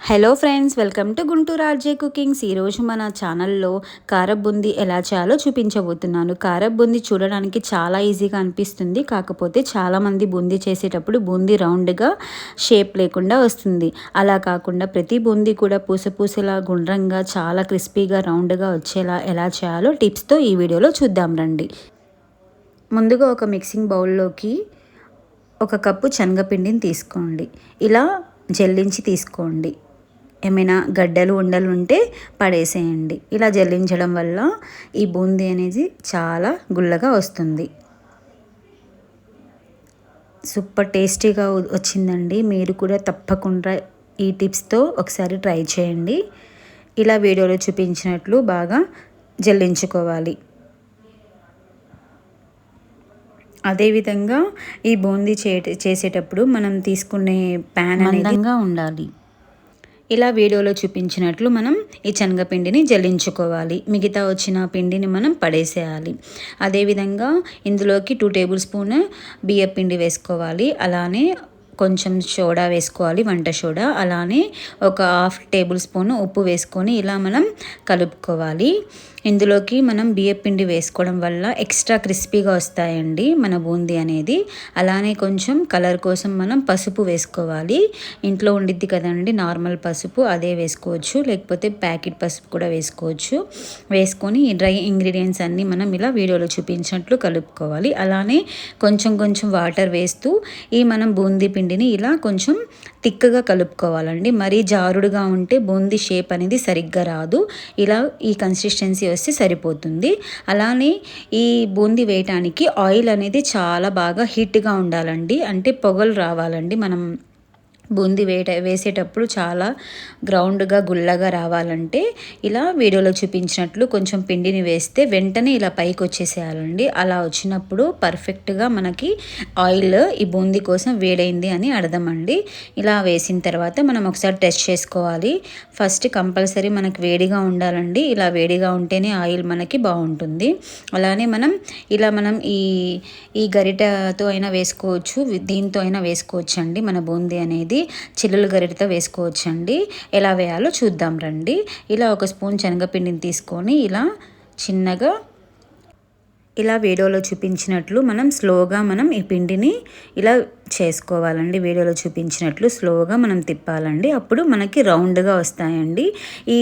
Hello friends, welcome to Guntur RJ cookings. ఈరోజు మన ఛానల్లో కారపు బూందీ ఎలా చేయాలో చూపించబోతున్నాను. కారపు బూందీ చూడడానికి చాలా ఈజీగా అనిపిస్తుంది. కాకపోతే చాలామంది బూందీ చేసేటప్పుడు బూందీ రౌండ్గా షేప్ లేకుండా వస్తుంది. అలా కాకుండా ప్రతి బూందీ కూడా పూసలా గుండ్రంగా చాలా క్రిస్పీగా రౌండ్గా వచ్చేలా ఎలా చేయాలో టిప్స్తో ఈ వీడియోలో చూద్దాం రండి. ముందుగా ఒక మిక్సింగ్ బౌల్లోకి 1 కప్పు శనగపిండిని తీసుకోండి. ఇలా జల్లించి తీసుకోండి. ఏమైనా గడ్డలు ఉండలు ఉంటే పడేసేయండి. ఇలా జల్లించడం వల్ల ఈ బూందీ అనేది చాలా గుల్లగా వస్తుంది. సూపర్ టేస్టీగా వచ్చిందండి. మీరు కూడా తప్పకుండా ఈ టిప్స్తో ఒకసారి ట్రై చేయండి. ఇలా వీడియోలో చూపించినట్లు బాగా జల్లించుకోవాలి. అదేవిధంగా ఈ బూందీ చేసేటప్పుడు మనం తీసుకునే ప్యాన్ మందంగా ఉండాలి. ఇలా వీడియోలో చూపించినట్లు మనం ఈ శనగపిండిని జల్లించుకోవాలి. మిగతా వచ్చిన పిండిని మనం పడేసేయాలి. అదేవిధంగా ఇందులోకి 2 టేబుల్ స్పూన్ బియ్యం పిండి వేసుకోవాలి. అలానే కొంచెం సోడా వేసుకోవాలి, వంట సోడా. అలానే ఒక 1/2 టేబుల్ స్పూన్ ఉప్పు వేసుకొని ఇలా మనం కలుపుకోవాలి. ఇందులోకి మనం బియ్యం పిండి వేసుకోవడం వల్ల ఎక్స్ట్రా క్రిస్పీగా వస్తాయండి మన బూందీ అనేది. అలానే కొంచెం కలర్ కోసం మనం పసుపు వేసుకోవాలి. ఇంట్లో ఉండిద్ది కదండి నార్మల్ పసుపు, అదే వేసుకోవచ్చు. లేకపోతే ప్యాకెట్ పసుపు కూడా వేసుకోవచ్చు. వేసుకొని ఈ డ్రై ఇంగ్రీడియంట్స్ అన్నీ మనం ఇలా వీడియోలో చూపించినట్లు కలుపుకోవాలి. అలానే కొంచెం వాటర్ వేస్తూ ఈ మనం బూందీ పిండిని ఇలా కొంచెం తిక్కగా కలుపుకోవాలండి. మరీ జారుడుగా ఉంటే బూందీ షేప్ అనేది సరిగ్గా రాదు. ఇలా ఈ కన్సిస్టెన్సీ వస్తే సరిపోతుంది. అలానే ఈ బూందీ వేయటానికి ఆయిల్ అనేది చాలా బాగా హీట్గా ఉండాలండి. అంటే పొగలు రావాలండి. మనం బూందీ వేసేటప్పుడు చాలా గ్రౌండ్గా గుల్లగా రావాలంటే ఇలా వీడియోలో చూపించినట్లు కొంచెం పిండిని వేస్తే వెంటనే ఇలా పైకి వచ్చేసేయాలండి. అలా వచ్చినప్పుడు పర్ఫెక్ట్గా మనకి ఆయిల్ ఈ బూందీ కోసం వేడైంది అని అర్థం అండి. ఇలా వేసిన తర్వాత మనం ఒకసారి టెస్ట్ చేసుకోవాలి. ఫస్ట్ కంపల్సరీ మనకి వేడిగా ఉండాలండి. ఇలా వేడిగా ఉంటేనే ఆయిల్ మనకి బాగుంటుంది. అలానే మనం ఈ గరిటతో అయినా వేసుకోవచ్చు, దీంతో అయినా వేసుకోవచ్చు అండి. మన బూందీ అనేది చిల్లులు గరిటతో వేసుకోవచ్చండి. ఎలా వేయాలో చూద్దాం రండి. ఇలా 1 స్పూన్ శనగపిండిని తీసుకొని ఇలా చిన్నగా ఇలా వీడియోలో చూపించినట్లు మనం స్లోగా ఈ పిండిని ఇలా చేసుకోవాలండి. వీడియోలో చూపించినట్లు స్లోగా మనం తిప్పాలండి. అప్పుడు మనకి రౌండ్గా వస్తాయండి. ఈ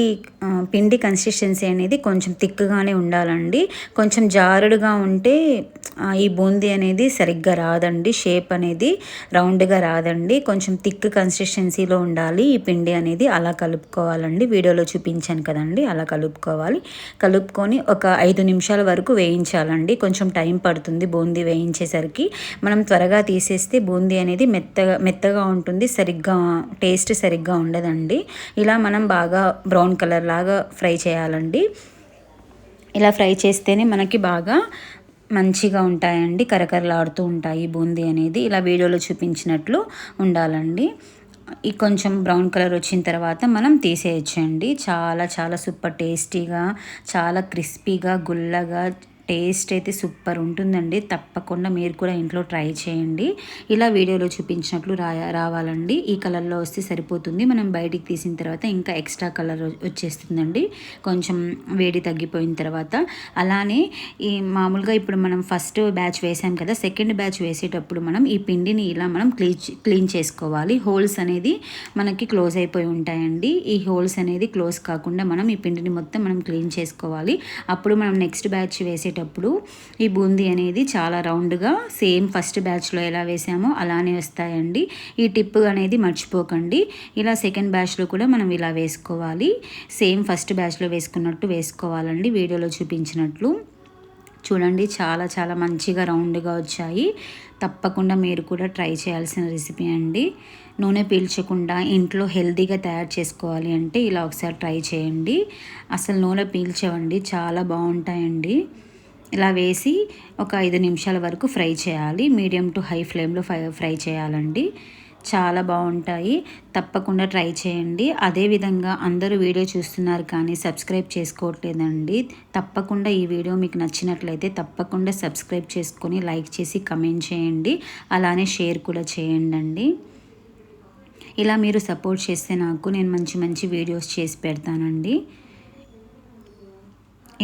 పిండి కన్సిస్టెన్సీ అనేది కొంచెం థిక్గానే ఉండాలండి. కొంచెం జారుడుగా ఉంటే ఈ బూందీ అనేది సరిగ్గా రాదండి. షేప్ అనేది రౌండ్గా రాదండి. కొంచెం థిక్ కన్సిస్టెన్సీలో ఉండాలి ఈ పిండి అనేది. అలా కలుపుకోవాలండి. వీడియోలో చూపించాను కదండి, అలా కలుపుకోవాలి. కలుపుకొని ఒక 5 నిమిషాల వరకు వేయించాలండి. కొంచెం టైం పడుతుంది బూందీ వేయించేసరికి. మనం త్వరగా తీసేస్తే బూందీ అనేది మెత్తగా ఉంటుంది. టేస్ట్ సరిగ్గా ఉండదండి. ఇలా మనం బాగా బ్రౌన్ కలర్ లాగా ఫ్రై చేయాలండి. ఇలా ఫ్రై చేస్తేనే మనకి బాగా మంచిగా ఉంటాయండి, కరకరలాడుతూ ఉంటాయి బూందీ అనేది. ఇలా వీడియోలో చూపించినట్లు ఉండాలండి. ఈ కొంచెం బ్రౌన్ కలర్ వచ్చిన తర్వాత మనం తీసేయచ్చండి. చాలా సూపర్ టేస్టీగా, చాలా క్రిస్పీగా, గుల్లగా టేస్ట్ అయితే సూపర్ ఉంటుందండి. తప్పకుండా మీరు కూడా ఇంట్లో ట్రై చేయండి. ఇలా వీడియోలో చూపించినట్లు రావాలండి. ఈ కలర్లో వస్తే సరిపోతుంది. మనం బయటికి తీసిన తర్వాత ఇంకా ఎక్స్ట్రా కలర్ వచ్చేస్తుందండి కొంచెం వేడి తగ్గిపోయిన తర్వాత. అలానే ఈ మామూలుగా ఇప్పుడు మనం ఫస్ట్ బ్యాచ్ వేసాం కదా, సెకండ్ బ్యాచ్ వేసేటప్పుడు మనం ఈ పిండిని ఇలా మనం క్లీన్ చేసుకోవాలి. హోల్స్ అనేది మనకి క్లోజ్ అయిపోయి ఉంటాయండి. ఈ హోల్స్ అనేది క్లోజ్ కాకుండా మనం ఈ పిండిని మొత్తం మనం క్లీన్ చేసుకోవాలి. అప్పుడు మనం నెక్స్ట్ బ్యాచ్ వేసేటప్పుడు ఈ బూందీ అనేది చాలా రౌండ్గా సేమ్ ఫస్ట్ బ్యాచ్లో ఎలా వేసామో అలానే వస్తాయండి. ఈ టిప్ అనేది మర్చిపోకండి. ఇలా సెకండ్ బ్యాచ్లో కూడా మనం ఇలా వేసుకోవాలి. సేమ్ ఫస్ట్ బ్యాచ్లో వేసుకున్నట్టు వేసుకోవాలండి. వీడియోలో చూపించినట్లు చూడండి. చాలా మంచిగా రౌండ్గా వచ్చాయి. తప్పకుండా మీరు కూడా ట్రై చేయాల్సిన రెసిపీ అండి. నూనె పీల్చకుండా ఇంట్లో హెల్తీగా తయారు చేసుకోవాలి అంటే ఇలా ఒకసారి ట్రై చేయండి. అసలు నూనె పీల్చవండి, చాలా బాగుంటాయండి. ఇలా వేసి ఒక 5 నిమిషాల వరకు ఫ్రై చేయాలి. మీడియం టు హై ఫ్లేమ్లో ఫ్రై చేయాలండి. చాలా బాగుంటాయి. తప్పకుండా ట్రై చేయండి. అదేవిధంగా అందరూ వీడియో చూస్తున్నారు కానీ సబ్స్క్రైబ్ చేసుకోవట్లేదండి. తప్పకుండా ఈ వీడియో మీకు నచ్చినట్లయితే తప్పకుండా సబ్స్క్రైబ్ చేసుకొని లైక్ చేసి కమెంట్ చేయండి. అలానే షేర్ కూడా చేయండి. ఇలా మీరు సపోర్ట్ చేస్తే నాకు నేను మంచి మంచి వీడియోస్ చేసి పెడతానండి.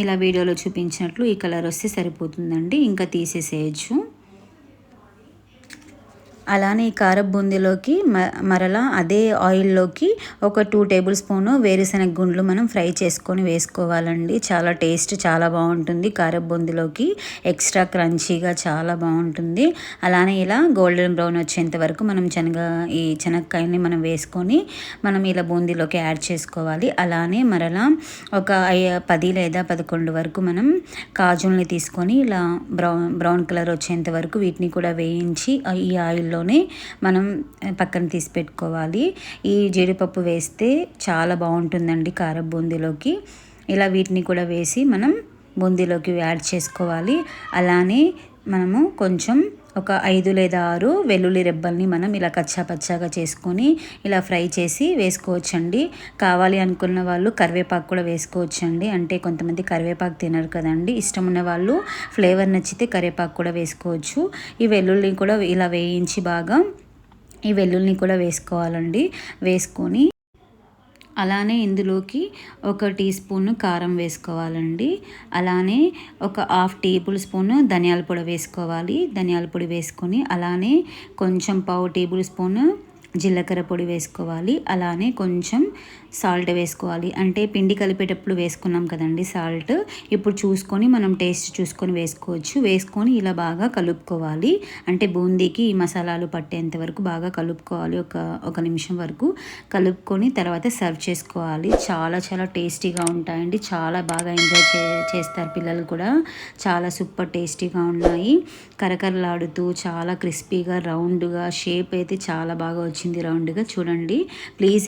ఇలా వీడియోలో చూపించినట్లు ఈ కలర్ వస్తే సరిపోతుందండి, ఇంకా తీసేసేయచ్చు. అలానే ఈ కారపు బూందీలోకి మరలా అదే ఆయిల్లోకి ఒక 2 టేబుల్ స్పూను వేరుశనగ గుండ్లు మనం ఫ్రై చేసుకొని వేసుకోవాలండి. చాలా టేస్ట్ చాలా బాగుంటుంది. కారపు బూందీలోకి ఎక్స్ట్రా క్రంచీగా చాలా బాగుంటుంది. అలానే ఇలా గోల్డెన్ బ్రౌన్ వచ్చేంత వరకు మనం ఈ శనగకాయని మనం వేసుకొని మనం ఇలా బూందీలోకి యాడ్ చేసుకోవాలి. అలానే మరలా ఒక 10 లేదా 11 వరకు మనం కాజుల్ని తీసుకొని ఇలా బ్రౌన్ కలర్ వచ్చేంత వరకు వీటిని కూడా వేయించి ఈ ఆయిల్ మనం పక్కన తీసి పెట్టుకోవాలి. ఈ జీడిపప్పు వేస్తే చాలా బాగుంటుందండి కారపు బూందీలోకి. ఇలా వీటిని కూడా వేసి మనం బూందీలోకి యాడ్ చేసుకోవాలి. అలానే మనము కొంచెం ఒక 5 లేదా 6 వెల్లుల్లి రెబ్బల్ని మనం ఇలా కచ్చాపచ్చాగా చేసుకొని ఇలా ఫ్రై చేసి వేసుకోవచ్చండి. కావాలి అనుకున్న వాళ్ళు కరివేపాకు కూడా వేసుకోవచ్చండి. అంటే కొంతమంది కరివేపాకు తినరు కదండి, ఇష్టం ఉన్న వాళ్ళు ఫ్లేవర్ నచ్చితే కరివేపాకు కూడా వేసుకోవచ్చు. ఈ వెల్లుల్లి కూడా ఇలా వేయించి బాగా ఈ వెల్లుల్లిని కూడా వేసుకోవాలండి. వేసుకొని అలానే ఇందులోకి ఒక టీ స్పూన్ కారం వేసుకోవాలండి. అలానే ఒక 1/2 టేబుల్ స్పూన్ ధనియాల పొడి వేసుకోవాలి. ధనియాల పొడి వేసుకొని అలానే కొంచెం 1/4 టేబుల్ స్పూన్ జీలకర్ర పొడి వేసుకోవాలి. అలానే కొంచెం సాల్ట్ వేసుకోవాలి. అంటే పిండి కలిపేటప్పుడు వేసుకున్నాం కదండి సాల్ట్, ఇప్పుడు చూసుకొని మనం టేస్ట్ చూసుకొని వేసుకోవచ్చు. వేసుకొని ఇలా బాగా కలుపుకోవాలి. అంటే బూందీకి ఈ మసాలాలు పట్టేంత వరకు బాగా కలుపుకోవాలి. ఒక నిమిషం వరకు కలుపుకొని తర్వాత సర్వ్ చేసుకోవాలి. చాలా చాలా టేస్టీగా ఉంటాయండి. చాలా బాగా ఎంజాయ్ చేస్తారు పిల్లలు కూడా. చాలా సూపర్ టేస్టీగా ఉన్నాయి. కరకరలాడుతూ చాలా క్రిస్పీగా రౌండ్గా షేప్ అయితే చాలా బాగా వచ్చింది రౌండ్గా. చూడండి ప్లీజ్